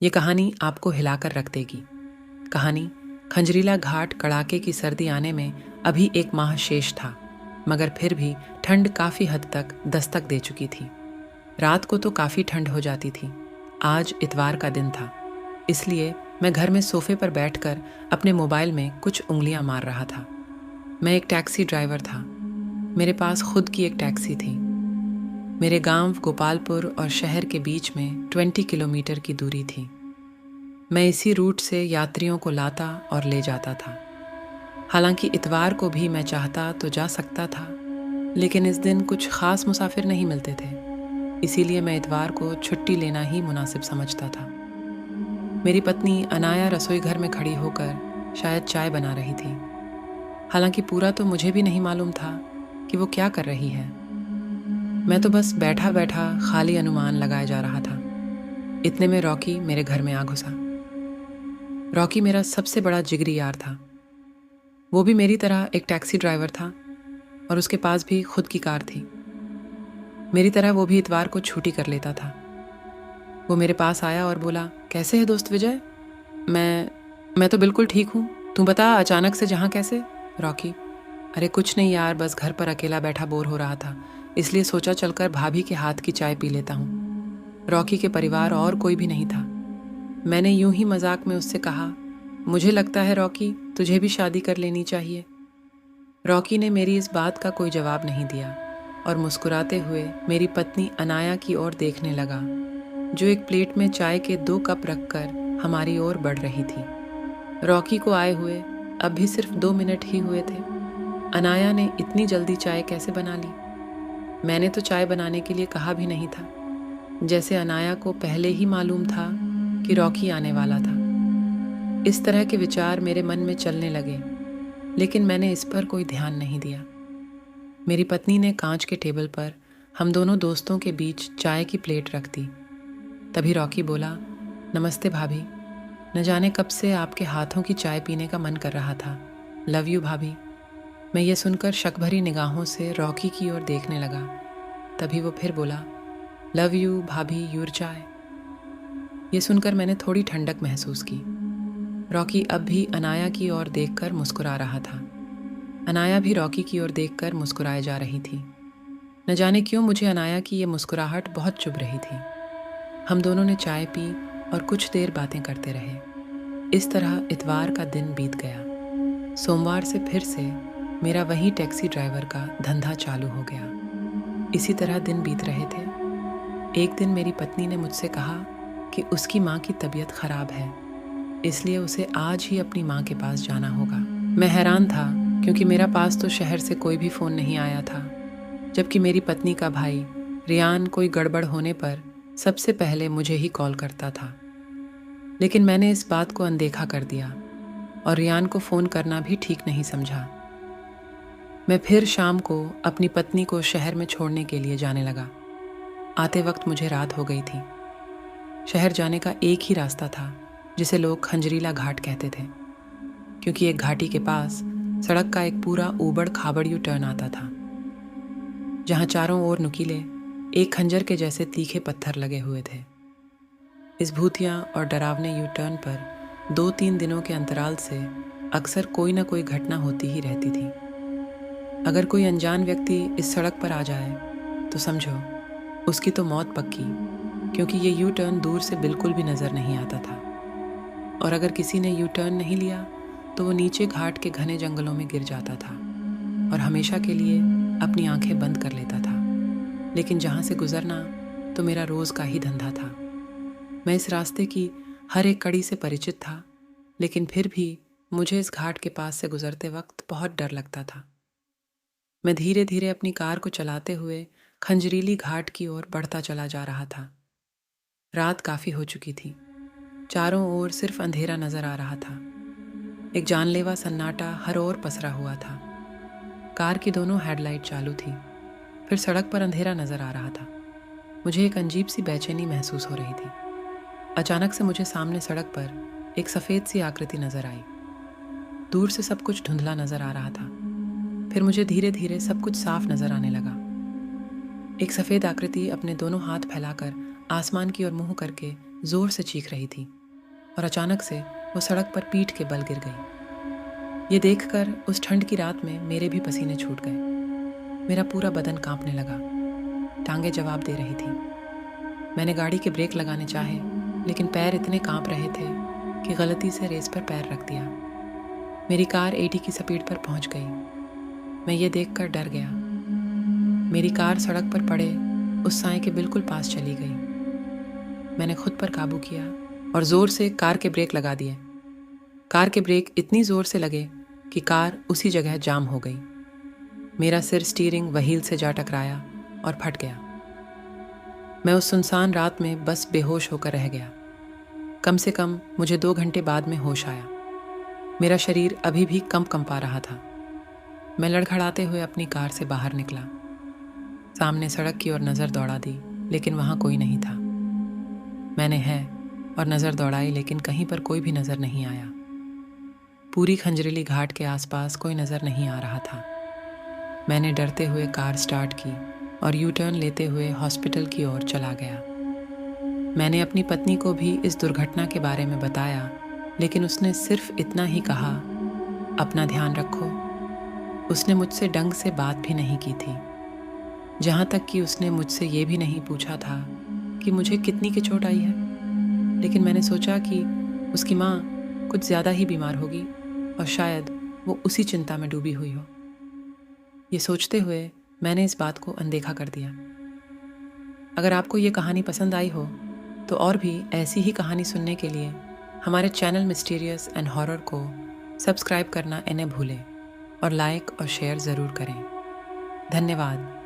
ये कहानी आपको हिलाकर रख देगी। कहानी खंजरीला घाट कड़ाके की सर्दी आने में अभी एक माह शेष था, मगर फिर भी ठंड काफ़ी हद तक दस्तक दे चुकी थी। रात को तो काफ़ी ठंड हो जाती थी। आज इतवार का दिन था, इसलिए मैं घर में सोफे पर बैठकर अपने मोबाइल में कुछ उंगलियां मार रहा था। मैं एक टैक्सी ड्राइवर था। मेरे पास खुद की एक टैक्सी थी। मेरे गांव गोपालपुर और शहर के बीच में 20 किलोमीटर की दूरी थी। मैं इसी रूट से यात्रियों को लाता और ले जाता था। हालांकि इतवार को भी मैं चाहता तो जा सकता था, लेकिन इस दिन कुछ खास मुसाफिर नहीं मिलते थे, इसीलिए मैं इतवार को छुट्टी लेना ही मुनासिब समझता था। मेरी पत्नी अनाया रसोई घर में खड़ी होकर शायद चाय बना रही थी। हालांकि पूरा तो मुझे भी नहीं मालूम था कि वो क्या कर रही है। मैं तो बस बैठा बैठा खाली अनुमान लगाए जा रहा था। इतने में रॉकी मेरे घर में आ घुसा। रॉकी मेरा सबसे बड़ा जिगरी यार था। वो भी मेरी तरह एक टैक्सी ड्राइवर था और उसके पास भी खुद की कार थी। मेरी तरह वो भी इतवार को छुट्टी कर लेता था। वो मेरे पास आया और बोला, कैसे है दोस्त विजय? मैं तो बिल्कुल ठीक हूँ। तू बता, अचानक से जहाँ कैसे? रॉकी, अरे कुछ नहीं यार, बस घर पर अकेला बैठा बोर हो रहा था, इसलिए सोचा चलकर भाभी के हाथ की चाय पी लेता हूँ। रॉकी के परिवार और कोई भी नहीं था। मैंने यूं ही मजाक में उससे कहा, मुझे लगता है रॉकी, तुझे भी शादी कर लेनी चाहिए। रॉकी ने मेरी इस बात का कोई जवाब नहीं दिया और मुस्कुराते हुए मेरी पत्नी अनाया की ओर देखने लगा, जो एक प्लेट में चाय के 2 कप रखकर हमारी ओर बढ़ रही थी। रॉकी को आए हुए अब भी सिर्फ 2 मिनट ही हुए थे। अनाया ने इतनी जल्दी चाय कैसे बना ली? मैंने तो चाय बनाने के लिए कहा भी नहीं था, जैसे अनाया को पहले ही मालूम था कि रॉकी आने वाला था। इस तरह के विचार मेरे मन में चलने लगे, लेकिन मैंने इस पर कोई ध्यान नहीं दिया। मेरी पत्नी ने कांच के टेबल पर हम दोनों दोस्तों के बीच चाय की प्लेट रख दी। तभी रॉकी बोला, नमस्ते भाभी, न जाने कब से आपके हाथों की चाय पीने का मन कर रहा था। लव यू भाभी। मैं ये सुनकर शक भरी निगाहों से रॉकी की ओर देखने लगा। तभी वो फिर बोला, लव यू भाभी, यूर चाय। ये सुनकर मैंने थोड़ी ठंडक महसूस की। रॉकी अब भी अनाया की ओर देखकर मुस्कुरा रहा था। अनाया भी रॉकी की ओर देखकर मुस्कुराए जा रही थी। न जाने क्यों मुझे अनाया की ये मुस्कुराहट बहुत चुभ रही थी। हम दोनों ने चाय पी और कुछ देर बातें करते रहे। इस तरह इतवार का दिन बीत गया। सोमवार से फिर से मेरा वही टैक्सी ड्राइवर का धंधा चालू हो गया। इसी तरह दिन बीत रहे थे। एक दिन मेरी पत्नी ने मुझसे कहा कि उसकी माँ की तबीयत खराब है, इसलिए उसे आज ही अपनी माँ के पास जाना होगा। मैं हैरान था, क्योंकि मेरा पास तो शहर से कोई भी फ़ोन नहीं आया था, जबकि मेरी पत्नी का भाई रियान कोई गड़बड़ होने पर सबसे पहले मुझे ही कॉल करता था। लेकिन मैंने इस बात को अनदेखा कर दिया और रियान को फ़ोन करना भी ठीक नहीं समझा। मैं फिर शाम को अपनी पत्नी को शहर में छोड़ने के लिए जाने लगा। आते वक्त मुझे रात हो गई थी। शहर जाने का एक ही रास्ता था, जिसे लोग खंजरीला घाट कहते थे, क्योंकि एक घाटी के पास सड़क का एक पूरा ऊबड़ खाबड़ यू टर्न आता था, जहाँ चारों ओर नुकीले, एक खंजर के जैसे तीखे पत्थर लगे हुए थे। इस भूतिया और डरावने यू टर्न पर 2-3 दिनों के अंतराल से अक्सर कोई ना कोई घटना होती ही रहती थी। अगर कोई अनजान व्यक्ति इस सड़क पर आ जाए तो समझो उसकी तो मौत पक्की, क्योंकि ये यू टर्न दूर से बिल्कुल भी नज़र नहीं आता था। और अगर किसी ने यू टर्न नहीं लिया तो वो नीचे घाट के घने जंगलों में गिर जाता था और हमेशा के लिए अपनी आंखें बंद कर लेता था। लेकिन जहाँ से गुजरना तो मेरा रोज़ का ही धंधा था। मैं इस रास्ते की हर एक कड़ी से परिचित था, लेकिन फिर भी मुझे इस घाट के पास से गुजरते वक्त बहुत डर लगता था। मैं धीरे धीरे अपनी कार को चलाते हुए खंजरीली घाट की ओर बढ़ता चला जा रहा था। रात काफ़ी हो चुकी थी। चारों ओर सिर्फ अंधेरा नजर आ रहा था। एक जानलेवा सन्नाटा हर ओर पसरा हुआ था। कार की दोनों हेडलाइट चालू थी। फिर सड़क पर अंधेरा नजर आ रहा था। मुझे एक अजीब सी बेचैनी महसूस हो रही थी। अचानक से मुझे सामने सड़क पर एक सफ़ेद सी आकृति नजर आई। दूर से सब कुछ धुंधला नजर आ रहा था। फिर मुझे धीरे धीरे सब कुछ साफ नजर आने लगा। एक सफ़ेद आकृति अपने दोनों हाथ फैलाकर आसमान की ओर मुंह करके जोर से चीख रही थी और अचानक से वो सड़क पर पीठ के बल गिर गई। ये देखकर उस ठंड की रात में मेरे भी पसीने छूट गए। मेरा पूरा बदन कांपने लगा। टांगे जवाब दे रही थी। मैंने गाड़ी के ब्रेक लगाने चाहे, लेकिन पैर इतने कांप रहे थे कि गलती से रेस पर पैर रख दिया। मेरी कार 80 की स्पीड पर पहुंच गई। मैं ये देखकर डर गया। मेरी कार सड़क पर पड़े उस साए के बिल्कुल पास चली गई। मैंने खुद पर काबू किया और जोर से कार के ब्रेक लगा दिए। कार के ब्रेक इतनी जोर से लगे कि कार उसी जगह जाम हो गई। मेरा सिर स्टीयरिंग व्हील से जा टकराया और फट गया। मैं उस सुनसान रात में बस बेहोश होकर रह गया। कम से कम मुझे 2 घंटे बाद में होश आया। मेरा शरीर अभी भी कंपा रहा था। मैं लड़खड़ाते हुए अपनी कार से बाहर निकला। सामने सड़क की ओर नज़र दौड़ा दी, लेकिन वहाँ कोई नहीं था। मैंने है और नज़र दौड़ाई, लेकिन कहीं पर कोई भी नज़र नहीं आया। पूरी खंजरीली घाट के आसपास कोई नज़र नहीं आ रहा था। मैंने डरते हुए कार स्टार्ट की और यू टर्न लेते हुए हॉस्पिटल की ओर चला गया। मैंने अपनी पत्नी को भी इस दुर्घटना के बारे में बताया, लेकिन उसने सिर्फ इतना ही कहा, अपना ध्यान रखो। उसने मुझसे ढंग से बात भी नहीं की थी। जहाँ तक कि उसने मुझसे ये भी नहीं पूछा था कि मुझे कितनी की चोट आई है। लेकिन मैंने सोचा कि उसकी माँ कुछ ज़्यादा ही बीमार होगी और शायद वो उसी चिंता में डूबी हुई हो। ये सोचते हुए मैंने इस बात को अनदेखा कर दिया। अगर आपको ये कहानी पसंद आई हो तो और भी ऐसी ही कहानी सुनने के लिए हमारे चैनल मिस्टीरियस एंड हॉरर को सब्सक्राइब करना न भूलें और लाइक और शेयर ज़रूर करें। धन्यवाद।